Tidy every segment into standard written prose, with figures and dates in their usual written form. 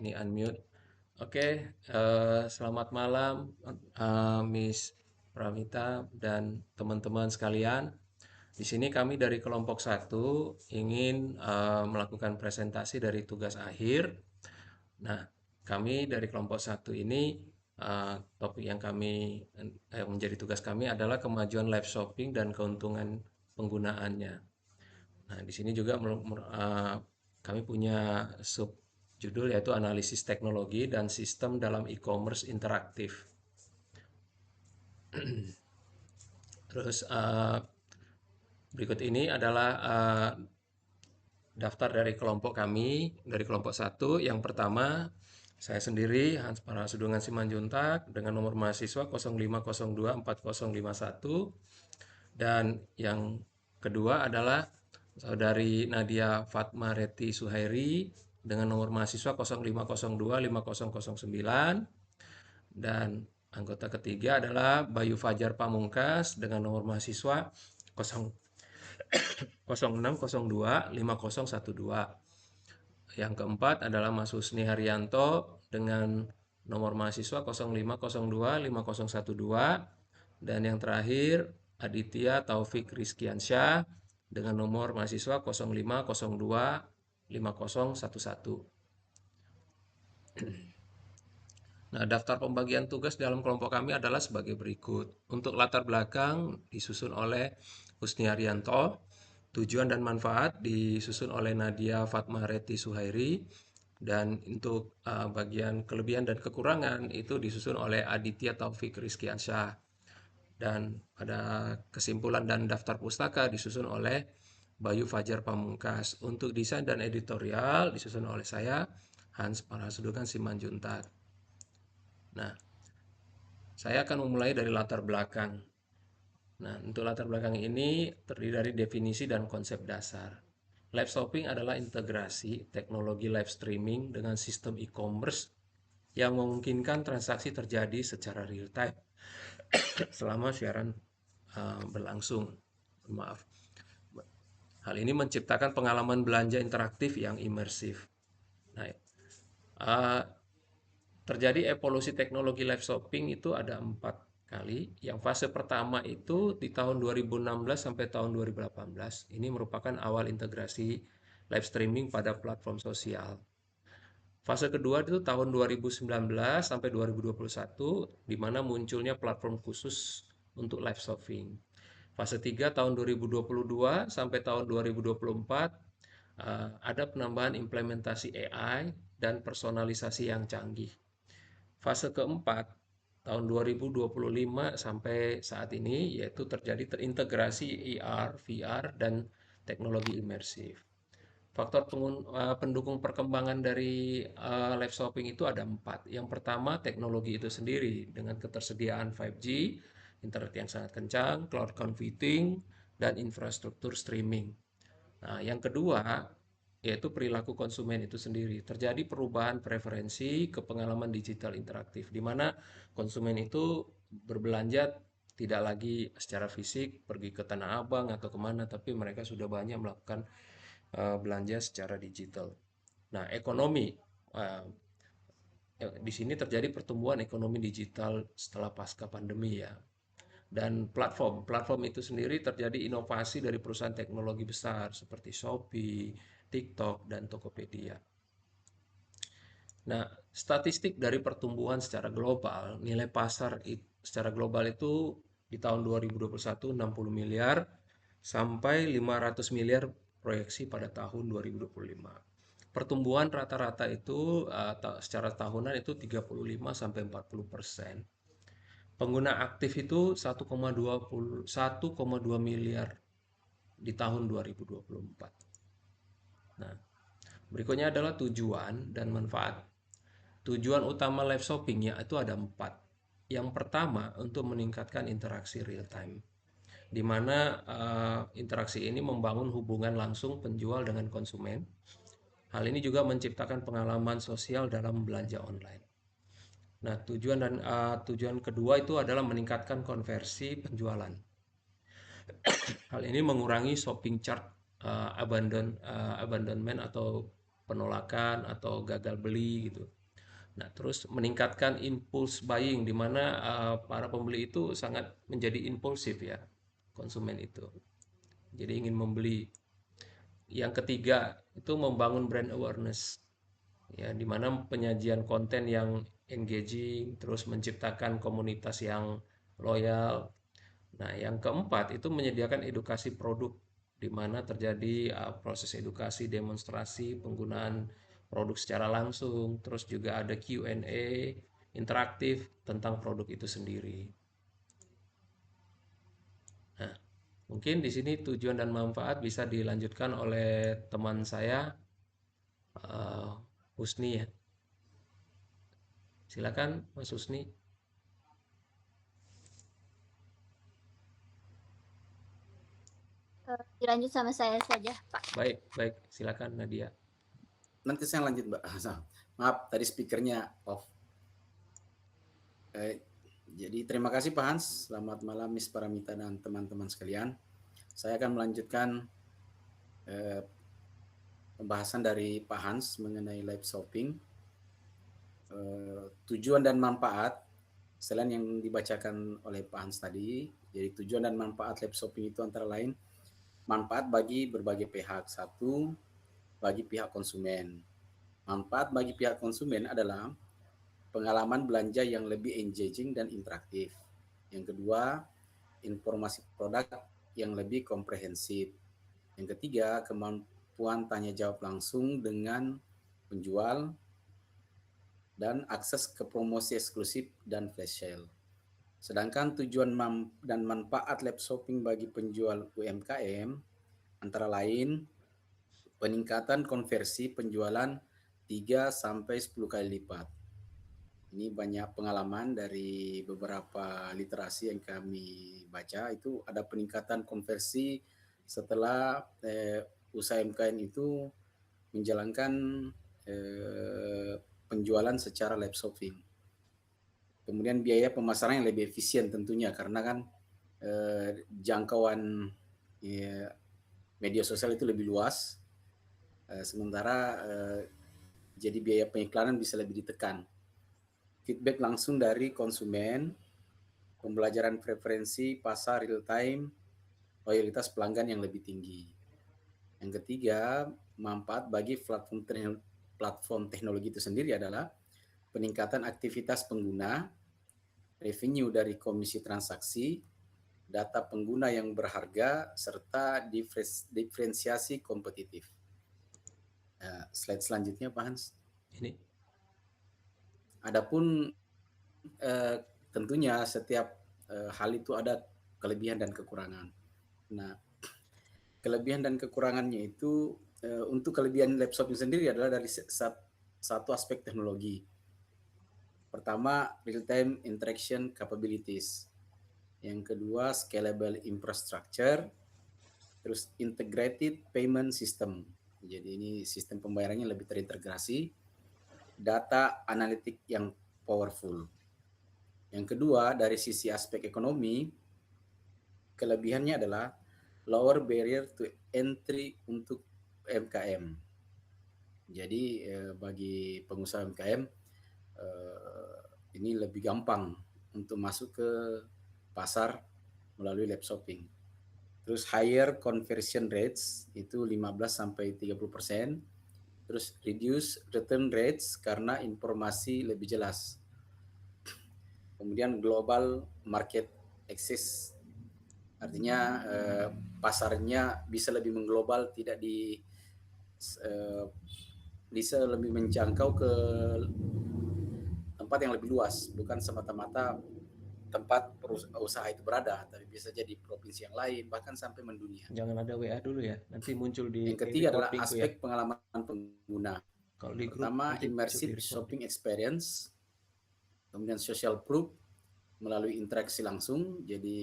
Ini unmute. Oke, selamat malam Miss Pramita dan teman-teman sekalian. Di sini kami dari kelompok satu ingin melakukan presentasi dari tugas akhir. Nah, kami dari kelompok satu ini topik yang menjadi tugas kami adalah kemajuan live shopping dan keuntungan penggunaannya. Nah, di sini juga kami punya sub judul yaitu analisis teknologi dan sistem dalam e-commerce interaktif. Terus berikut ini adalah daftar dari kelompok kami, dari kelompok satu. Yang pertama, saya sendiri Hans Parasudungan Simanjuntak dengan nomor mahasiswa 05024051, dan yang kedua adalah Saudari Nadia Fatmareti Suhairi dengan nomor mahasiswa 05025009, dan anggota ketiga adalah Bayu Fajar Pamungkas dengan nomor mahasiswa 06025012. Yang keempat adalah Mas Husni Haryanto dengan nomor mahasiswa 05025012, dan yang terakhir Aditya Taufik Rizkiansyah dengan nomor mahasiswa 05025011. Nah, daftar pembagian tugas dalam kelompok kami adalah sebagai berikut. Untuk latar belakang disusun oleh Husni Haryanto, tujuan dan manfaat disusun oleh Nadia Fatmareti Suhairi, dan untuk bagian kelebihan dan kekurangan itu disusun oleh Aditya Taufik Rizkiansyah. Dan pada kesimpulan dan daftar pustaka disusun oleh Bayu Fajar Pamungkas. Untuk desain dan editorial disusun oleh saya, Hans Parasudungan Simanjuntak. Nah, saya akan memulai dari latar belakang. Nah, untuk latar belakang ini terdiri dari definisi dan konsep dasar. Live shopping adalah integrasi teknologi live streaming dengan sistem e-commerce yang memungkinkan transaksi terjadi secara real time selama siaran berlangsung. Maaf. Hal ini menciptakan pengalaman belanja interaktif yang imersif. Nah, uh, terjadi evolusi teknologi live shopping itu ada 4 kali. Yang fase pertama itu di tahun 2016 sampai tahun 2018. Ini merupakan awal integrasi live streaming pada platform sosial. Fase kedua itu tahun 2019 sampai 2021, di mana munculnya platform khusus untuk live shopping. Fase 3 tahun 2022 sampai tahun 2024, ada penambahan implementasi AI dan personalisasi yang canggih. Fase keempat tahun 2025 sampai saat ini yaitu terjadi terintegrasi AR, VR, dan teknologi imersif. Faktor pendukung perkembangan dari live shopping itu ada 4. Yang pertama, teknologi itu sendiri dengan ketersediaan 5G, internet yang sangat kencang, cloud computing, dan infrastruktur streaming. Nah, yang kedua, yaitu perilaku konsumen itu sendiri. Terjadi perubahan preferensi ke pengalaman digital interaktif, di mana konsumen itu berbelanja tidak lagi secara fisik, pergi ke Tanah Abang atau kemana, tapi mereka sudah banyak melakukan belanja secara digital. Nah, ekonomi. Uh, di sini terjadi pertumbuhan ekonomi digital setelah pasca pandemi ya. Dan platform itu sendiri terjadi inovasi dari perusahaan teknologi besar seperti Shopee, TikTok, dan Tokopedia. Nah, statistik dari pertumbuhan secara global, nilai pasar secara global itu di tahun 2021 60 miliar sampai 500 miliar proyeksi pada tahun 2025. Pertumbuhan rata-rata itu secara tahunan itu 35 sampai 40%. Pengguna aktif itu 1,2 miliar di tahun 2024. Nah, berikutnya adalah tujuan dan manfaat. Tujuan utama live shopping itu ada 4. Yang pertama untuk meningkatkan interaksi real time, di mana interaksi ini membangun hubungan langsung penjual dengan konsumen. Hal ini juga menciptakan pengalaman sosial dalam belanja online. Nah, tujuan kedua itu adalah meningkatkan konversi penjualan. Hal ini mengurangi shopping cart abandonment atau penolakan atau gagal beli gitu. Nah, terus meningkatkan impulse buying di mana para pembeli itu sangat menjadi impulsif ya, konsumen itu. Jadi ingin membeli. Yang ketiga itu membangun brand awareness ya, di mana penyajian konten yang engaging, terus menciptakan komunitas yang loyal. Nah, yang keempat itu menyediakan edukasi produk di mana terjadi proses edukasi, demonstrasi, penggunaan produk secara langsung, terus juga ada Q&A interaktif tentang produk itu sendiri. Nah, mungkin di sini tujuan dan manfaat bisa dilanjutkan oleh teman saya, Husni ya. Silakan, Mas Husni. Dilanjut sama saya saja, Pak. Baik, baik. Silakan Nadia. Nanti saya lanjut, Mbak. Maaf, tadi speakernya off. Jadi terima kasih Pak Hans. Selamat malam Miss Paramita dan teman-teman sekalian. Saya akan melanjutkan pembahasan dari Pak Hans mengenai live shopping. Tujuan dan manfaat selain yang dibacakan oleh Pak Hans tadi. Jadi tujuan dan manfaat live shopping itu antara lain manfaat bagi berbagai pihak. Satu, bagi pihak konsumen. Manfaat bagi pihak konsumen adalah pengalaman belanja yang lebih engaging dan interaktif. Yang kedua, informasi produk yang lebih komprehensif. Yang ketiga, kemampuan tanya jawab langsung dengan penjual dan akses ke promosi eksklusif dan flash sale. Sedangkan tujuan dan manfaat live shopping bagi penjual UMKM antara lain peningkatan konversi penjualan 3 sampai 10 kali lipat. Ini banyak pengalaman dari beberapa literasi yang kami baca, itu ada peningkatan konversi setelah usaha UMKM itu menjalankan penjualan secara live shopping. Kemudian biaya pemasaran yang lebih efisien tentunya karena kan jangkauan media sosial itu lebih luas, sementara jadi biaya pengiklanan bisa lebih ditekan. Feedback langsung dari konsumen, pembelajaran preferensi pasar real time, loyalitas pelanggan yang lebih tinggi. Yang ketiga, manfaat bagi platform teknologi itu sendiri adalah peningkatan aktivitas pengguna, revenue dari komisi transaksi, data pengguna yang berharga, serta diferensiasi kompetitif. Slide selanjutnya, Pak Hans. Ini. Adapun tentunya setiap hal itu ada kelebihan dan kekurangan. Nah, kelebihan dan kekurangannya itu untuk kelebihan live shopping sendiri adalah dari satu aspek teknologi. Pertama, real-time interaction capabilities. Yang kedua, scalable infrastructure. Terus integrated payment system. Jadi ini sistem pembayarannya lebih terintegrasi. Data analitik yang powerful. Yang kedua, dari sisi aspek ekonomi, kelebihannya adalah lower barrier to entry untuk UMKM. Jadi bagi pengusaha UMKM ini lebih gampang untuk masuk ke pasar melalui live shopping. Terus higher conversion rates itu 15 sampai 30%. Terus reduce return rates karena informasi lebih jelas. Kemudian global market access, artinya pasarnya bisa lebih mengglobal, tidak bisa lebih menjangkau ke tempat yang lebih luas, bukan semata-mata tempat usaha itu berada, tapi bisa jadi provinsi yang lain, bahkan sampai mendunia. Jangan ada WA dulu ya, nanti muncul di Yang ketiga adalah recording aspek ya. pengalaman pengguna. Kalau di grup Pertama, nanti immersive shopping experience, kemudian social proof melalui interaksi langsung. Jadi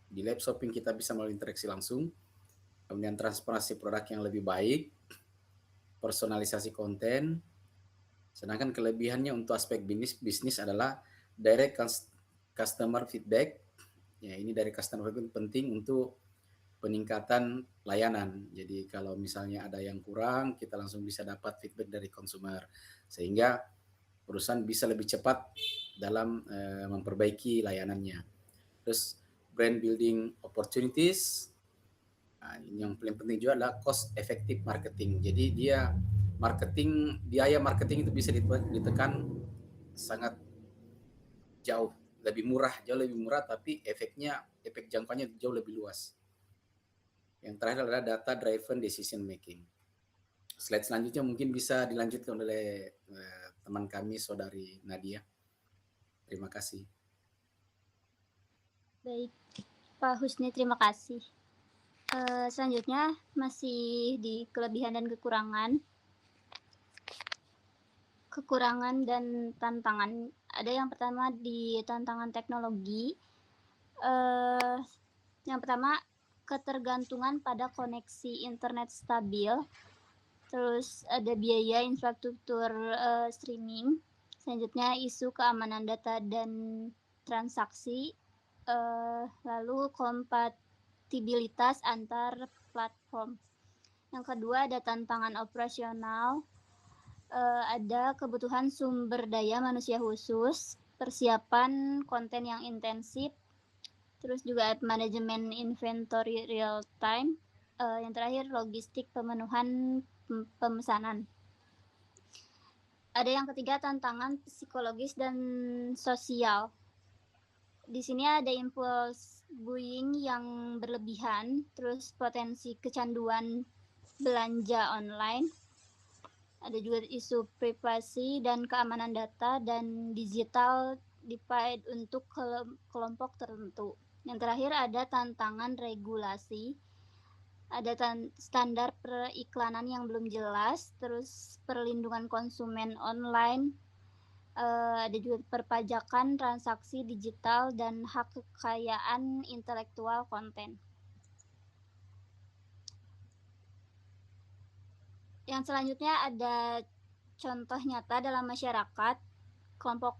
di live shopping kita bisa melalui interaksi langsung. Kemudian transparansi produk yang lebih baik, personalisasi konten. Sedangkan kelebihannya untuk aspek bisnis adalah direct customer feedback. Ya, ini dari customer feedback penting untuk peningkatan layanan. Jadi kalau misalnya ada yang kurang, kita langsung bisa dapat feedback dari konsumer, sehingga perusahaan bisa lebih cepat dalam memperbaiki layanannya. Terus brand building opportunities. Nah, yang paling penting juga adalah cost effective marketing. Jadi biaya marketing itu bisa ditekan sangat jauh lebih murah, tapi efek jangkauannya jauh lebih luas. Yang terakhir adalah data driven decision making. Slide selanjutnya mungkin bisa dilanjutkan oleh teman kami, Saudari Nadia. Terima kasih. Baik, Pak Husni, terima kasih. Selanjutnya masih di kelebihan dan kekurangan. Kekurangan dan tantangan. Ada yang pertama di tantangan teknologi. Yang pertama, ketergantungan pada koneksi internet stabil. Terus ada biaya infrastruktur streaming. Selanjutnya isu keamanan data dan transaksi. Lalu kompatibilitas antar platform. Yang kedua ada tantangan operasional. Ada kebutuhan sumber daya manusia khusus, persiapan konten yang intensif, terus juga manajemen inventory real time. Yang terakhir logistik pemenuhan pemesanan. Ada yang ketiga tantangan psikologis dan sosial. Di sini ada impuls buying yang berlebihan, terus potensi kecanduan belanja online. Ada juga isu privasi dan keamanan data dan digital divide untuk kelompok tertentu. Yang terakhir ada tantangan regulasi. Ada standar periklanan yang belum jelas, terus perlindungan konsumen online, ada juga perpajakan transaksi digital dan hak kekayaan intelektual konten. Yang selanjutnya ada contoh nyata dalam masyarakat. Kelompok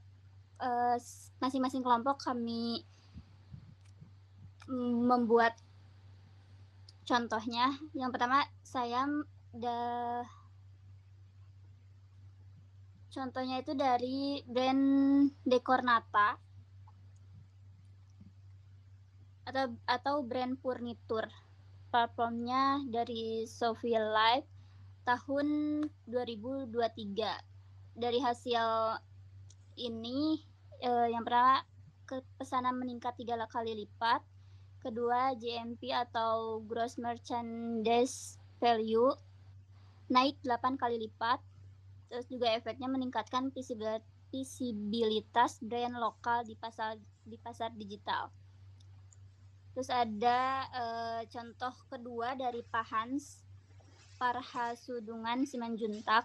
masing-masing kelompok kami membuat contohnya. Yang pertama contohnya itu dari brand Dekornata atau brand furnitur. Platformnya dari Sophia Life tahun 2023. Dari hasil ini yang pertama pesanan meningkat 3 kali lipat. Kedua, GMP atau Gross Merchandise Value naik 8 kali lipat. Terus juga efeknya meningkatkan visibilitas brand lokal di pasar digital. Terus ada contoh kedua dari Pak Hans Parhasudungan Simanjuntak.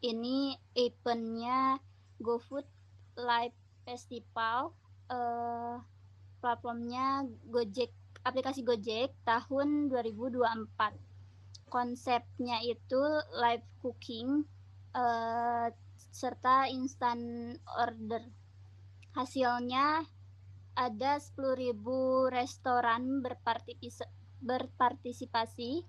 Ini eventnya GoFood Live Festival. Platformnya Gojek, aplikasi Gojek tahun 2024. Konsepnya itu live cooking serta instant order. Hasilnya ada 10.000 restoran berpartisipasi.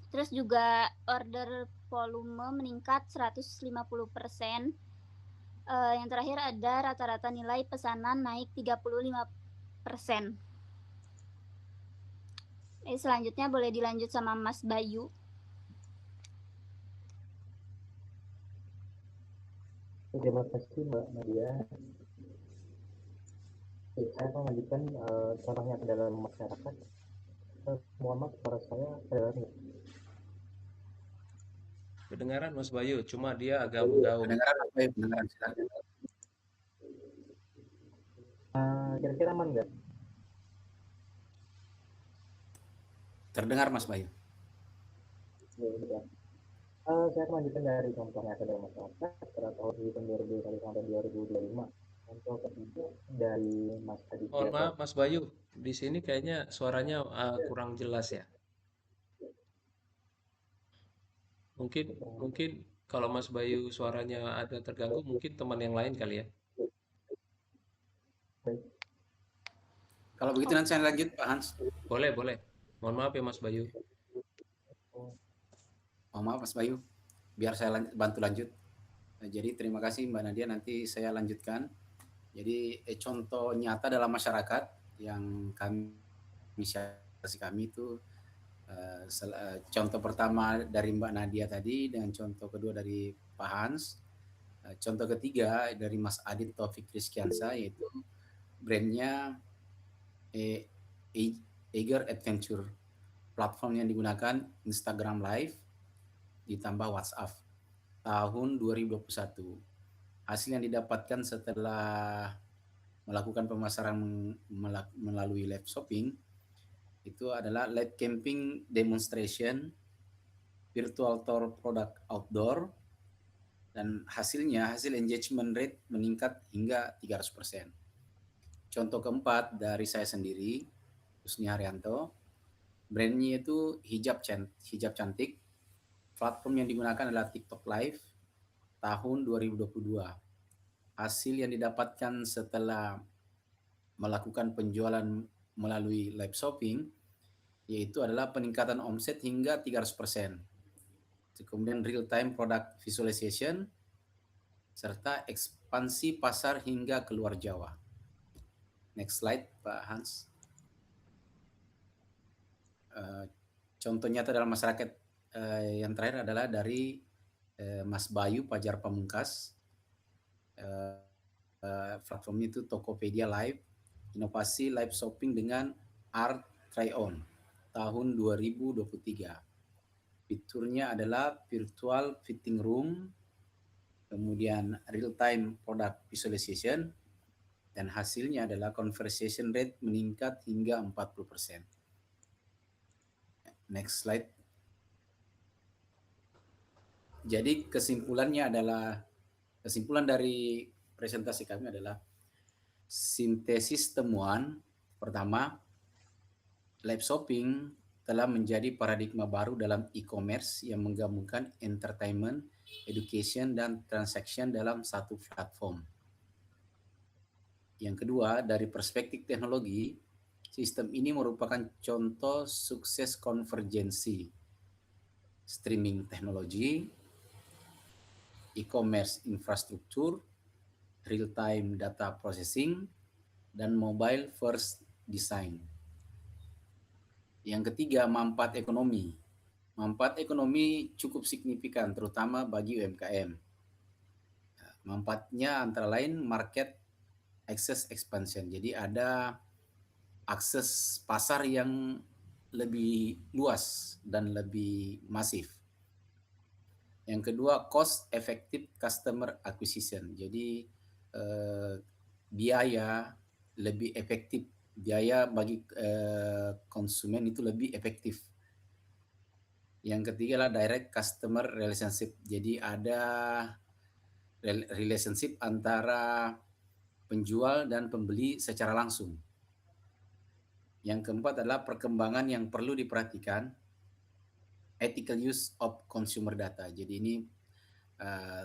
Terus juga order volume meningkat 150%. Yang terakhir ada rata-rata nilai pesanan naik 35%. Selanjutnya boleh dilanjut sama Mas Bayu. Terima kasih Mbak Nadia. Saya akan melanjutkan contohnya ke dalam masyarakat. Mohon maaf suara saya kedengaran. Kedengaran Mas Bayu, cuma dia agak menggauh. Kedengaran, silakan. Kira-kira aman nggak? Terdengar Mas Bayu. Ya. Saya akan lanjutkan dari contohnya ke dalam masyarakat pada tahun 2020 sampai 2025. Contoh ketiga dari Mas Aditya. Mohon maaf Mas Bayu, di sini kayaknya suaranya kurang jelas ya. Mungkin kalau Mas Bayu suaranya ada terganggu, mungkin teman yang lain kali ya. Baik. Kalau begitu nanti saya lanjut Pak Hans. Boleh. Mohon maaf ya Mas Bayu. Oh, Oh, maaf Mas Bayu, biar saya bantu lanjut. Jadi terima kasih Mbak Nadia, nanti saya lanjutkan. Jadi contoh nyata dalam masyarakat yang kami itu contoh pertama dari Mbak Nadia tadi, dengan contoh kedua dari Pak Hans, contoh ketiga dari Mas Adit Taufik Rizkiansa, yaitu brandnya Eager Adventure. Platform yang digunakan Instagram Live ditambah WhatsApp tahun 2021. Hasil yang didapatkan setelah melakukan pemasaran melalui live shopping itu adalah live camping demonstration, virtual tour product outdoor, dan hasil engagement rate meningkat hingga 300%. Contoh keempat dari saya sendiri, Husni Haryanto, brandnya itu hijab cantik. Platform yang digunakan adalah TikTok Live tahun 2022. Hasil yang didapatkan setelah melakukan penjualan melalui live shopping yaitu adalah peningkatan omset hingga 300%. Kemudian real time product visualization serta ekspansi pasar hingga keluar Jawa. Next slide Pak Hans. Contoh nyata dalam masyarakat yang terakhir adalah dari Mas Bayu Pajar Pamungkas. Platformnya itu Tokopedia Live, inovasi live shopping dengan Art Try On tahun 2023. Fiturnya adalah virtual fitting room, kemudian real time product visualization, dan hasilnya adalah conversion rate meningkat hingga 40%. Next slide. Jadi kesimpulan dari presentasi kami adalah sintesis temuan. Pertama, live shopping telah menjadi paradigma baru dalam e-commerce yang menggabungkan entertainment, education, dan transaction dalam satu platform. Yang kedua, dari perspektif teknologi, sistem ini merupakan contoh sukses konvergensi streaming teknologi, e-commerce infrastruktur, real-time data processing, dan mobile first design. Yang ketiga, manfaat ekonomi. Manfaat ekonomi cukup signifikan, terutama bagi UMKM. Manfaatnya antara lain market access expansion. Jadi ada akses pasar yang lebih luas dan lebih masif. Yang kedua, cost effective customer acquisition. Jadi biaya lebih efektif, biaya bagi konsumen itu lebih efektif. Yang ketiga adalah direct customer relationship. Jadi ada relationship antara penjual dan pembeli secara langsung. Yang keempat adalah perkembangan yang perlu diperhatikan, ethical use of consumer data. Jadi ini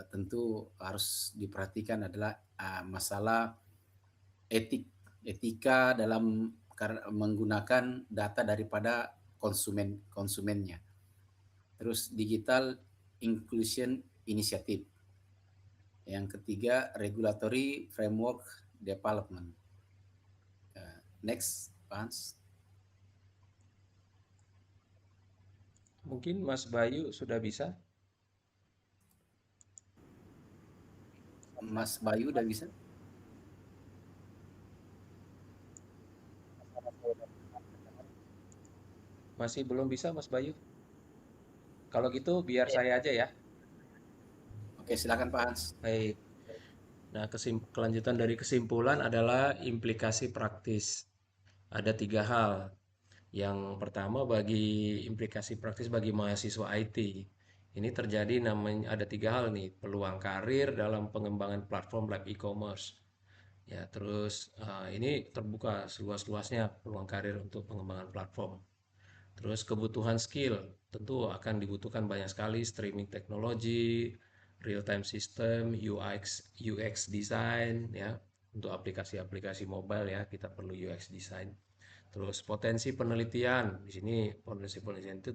tentu harus diperhatikan adalah masalah etika dalam menggunakan data daripada konsumennya. Terus digital inclusion initiative. Yang ketiga, regulatory framework development. Next, Hans. Mungkin Mas Bayu sudah bisa. Mas Bayu udah bisa? Masih belum bisa Mas Bayu. Kalau gitu biar saya aja ya. Oke, silakan Pak Hans. Baik. Nah, kelanjutan dari kesimpulan adalah implikasi praktis. Ada tiga hal. Yang pertama bagi implikasi praktis bagi mahasiswa IT. Ini terjadi namanya ada tiga hal nih, peluang karir dalam pengembangan platform live e-commerce. Ya, terus ini terbuka seluas-luasnya peluang karir untuk pengembangan platform. Terus kebutuhan skill, tentu akan dibutuhkan banyak sekali streaming teknologi, real time system, UX design ya. Untuk aplikasi-aplikasi mobile ya, kita perlu UX design. Terus potensi penelitian, di sini potensi penelitian itu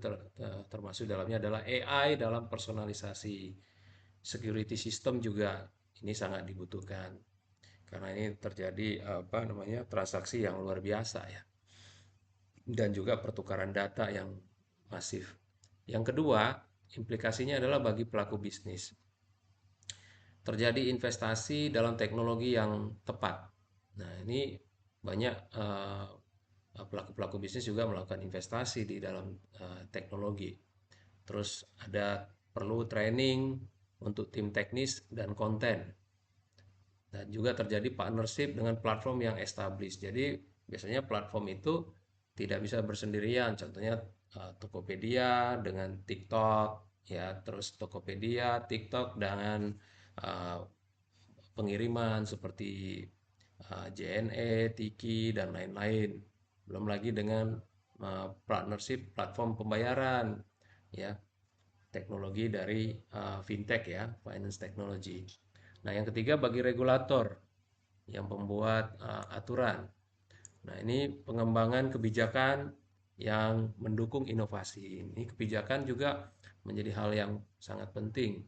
termasuk dalamnya adalah AI dalam personalisasi. Security system juga ini sangat dibutuhkan karena ini terjadi apa namanya transaksi yang luar biasa ya, dan juga pertukaran data yang masif. Yang kedua, implikasinya adalah bagi pelaku bisnis. Terjadi investasi dalam teknologi yang tepat. Nah, ini banyak pelaku-pelaku bisnis juga melakukan investasi di dalam teknologi. Terus ada perlu training untuk tim teknis dan konten. Dan juga terjadi partnership dengan platform yang established. Jadi biasanya platform itu tidak bisa bersendirian. Contohnya Tokopedia dengan TikTok, ya, terus Tokopedia, TikTok dengan uh, pengiriman seperti JNE, Tiki dan lain-lain. Belum lagi dengan partnership platform pembayaran, ya, teknologi dari fintech ya, finance technology. Nah, yang ketiga bagi regulator yang membuat aturan. Nah, ini pengembangan kebijakan yang mendukung inovasi. Ini kebijakan juga menjadi hal yang sangat penting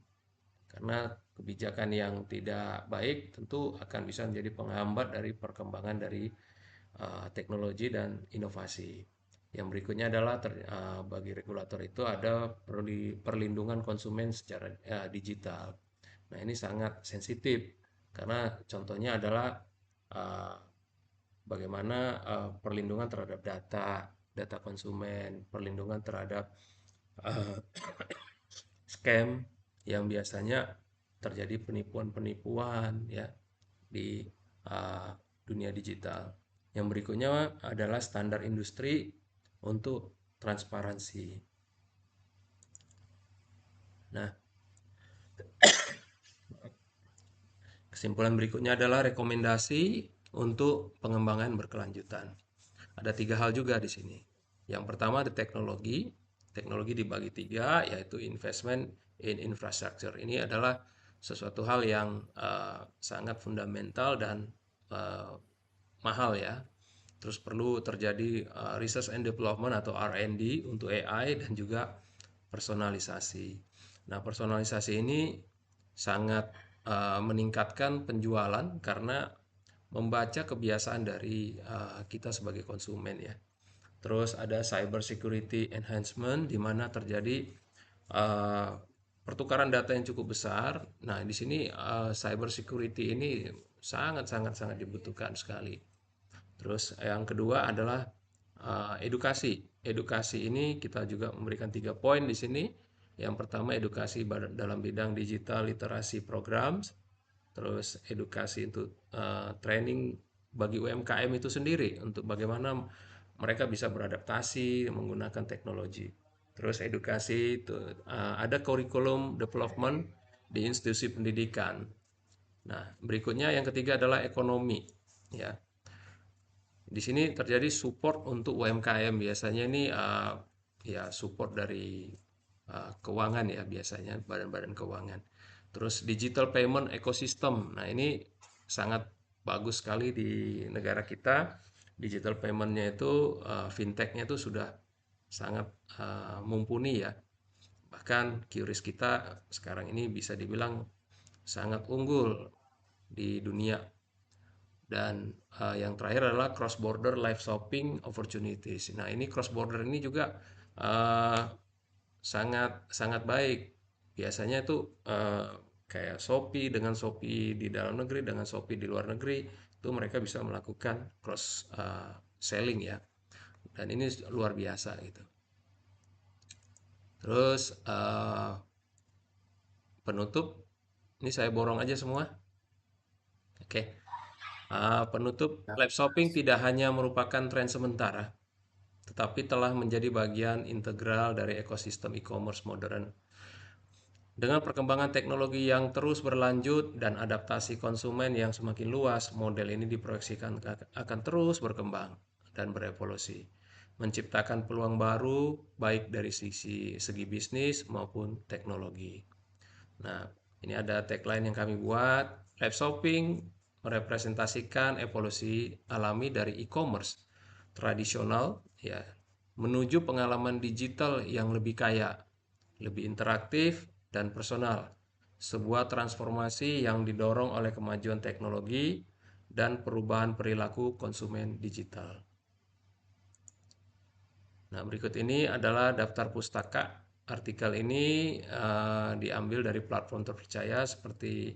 karena kebijakan yang tidak baik tentu akan bisa menjadi penghambat dari perkembangan dari teknologi dan inovasi. Yang berikutnya adalah bagi regulator itu ada perlindungan konsumen secara digital. Nah, ini sangat sensitif karena contohnya adalah uh, bagaimana perlindungan terhadap data konsumen, perlindungan terhadap uh, scam yang biasanya terjadi penipuan-penipuan ya di uh, dunia digital. Yang berikutnya adalah standar industri untuk transparansi. Nah, kesimpulan berikutnya adalah rekomendasi untuk pengembangan berkelanjutan. Ada 3 hal juga di sini. Yang pertama ada teknologi. Teknologi dibagi 3, yaitu investment in infrastructure. Ini adalah sesuatu hal yang sangat fundamental dan mahal ya. Terus perlu terjadi research and development atau R&D untuk AI dan juga personalisasi. Nah, personalisasi ini sangat meningkatkan penjualan karena membaca kebiasaan dari kita sebagai konsumen ya. Terus ada cyber security enhancement di mana terjadi pertukaran data yang cukup besar. Nah, di sini cyber security ini sangat sangat sangat dibutuhkan sekali. Terus yang kedua adalah edukasi. Edukasi ini kita juga memberikan 3 poin di sini. Yang pertama edukasi dalam bidang digital literasi program, terus edukasi untuk training bagi UMKM itu sendiri untuk bagaimana mereka bisa beradaptasi menggunakan teknologi. Terus edukasi itu ada kurikulum development di institusi pendidikan. Nah, berikutnya yang ketiga adalah ekonomi, ya. Di sini terjadi support untuk UMKM biasanya ini ya support dari keuangan ya biasanya badan-badan keuangan. Terus digital payment ecosystem. Nah, ini sangat bagus sekali di negara kita. Digital paymentnya itu fintechnya itu sudah sangat mumpuni ya. Bahkan QRIS kita sekarang ini bisa dibilang sangat unggul di dunia. Dan yang terakhir adalah cross border live shopping opportunities. Nah, ini cross border ini juga sangat sangat baik. Biasanya itu kayak Shopee dengan Shopee di dalam negeri dengan Shopee di luar negeri itu mereka bisa melakukan cross selling ya. Dan ini luar biasa gitu. Terus penutup ini saya borong aja semua. Oke. Penutup, live shopping tidak hanya merupakan tren sementara, tetapi telah menjadi bagian integral dari ekosistem e-commerce modern. Dengan perkembangan teknologi yang terus berlanjut dan adaptasi konsumen yang semakin luas, model ini diproyeksikan akan terus berkembang dan berevolusi, menciptakan peluang baru baik dari segi bisnis maupun teknologi. Nah, ini ada tagline yang kami buat. Live shopping merepresentasikan evolusi alami dari e-commerce, tradisional ya menuju pengalaman digital yang lebih kaya, lebih interaktif dan personal. Sebuah transformasi yang didorong oleh kemajuan teknologi dan perubahan perilaku konsumen digital. Nah, berikut ini adalah daftar pustaka. Artikel ini diambil dari platform terpercaya seperti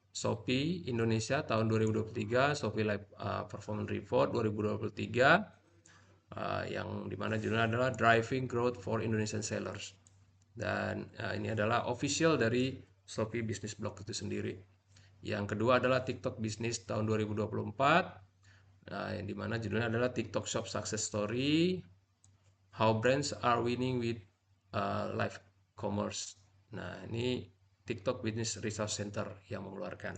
Shopee Indonesia tahun 2023, Shopee Live Performance Report 2023, yang dimana judulnya adalah Driving Growth for Indonesian Sellers. Dan ini adalah official dari Shopee Business Blog itu sendiri. Yang kedua adalah TikTok Business tahun 2024, yang dimana judulnya adalah TikTok Shop Success Story, How Brands Are Winning with Live Commerce. Nah, ini TikTok Business Resource Center yang mengeluarkan.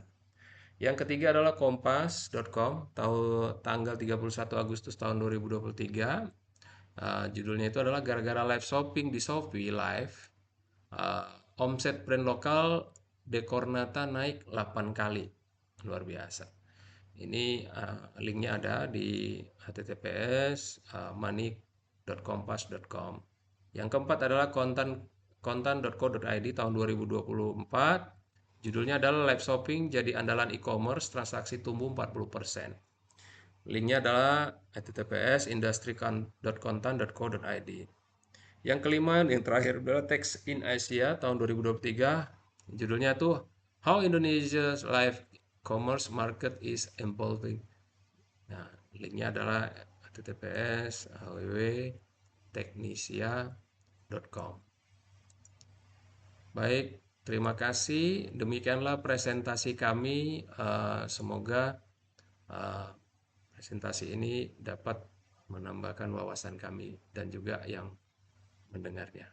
Yang ketiga adalah kompas.com tanggal 31 Agustus tahun 2023. Judulnya itu adalah gara-gara live shopping di Shopee Live, omset brand lokal Dekornata naik 8 kali. Luar biasa. Ini linknya ada di https money.kompas.com. Yang keempat adalah kontan.co.id tahun 2024. Judulnya adalah live shopping jadi andalan e-commerce, transaksi tumbuh 40%. Linknya adalah https industry.kontan.co.id. Yang kelima, yang terakhir adalah Tech in Asia tahun 2023. Judulnya tuh How Indonesia's Live Commerce Market is Evolving. Nah, linknya adalah https www.technisia.com. Baik, terima kasih. Demikianlah presentasi kami. Semoga presentasi ini dapat menambahkan wawasan kami dan juga yang mendengarnya.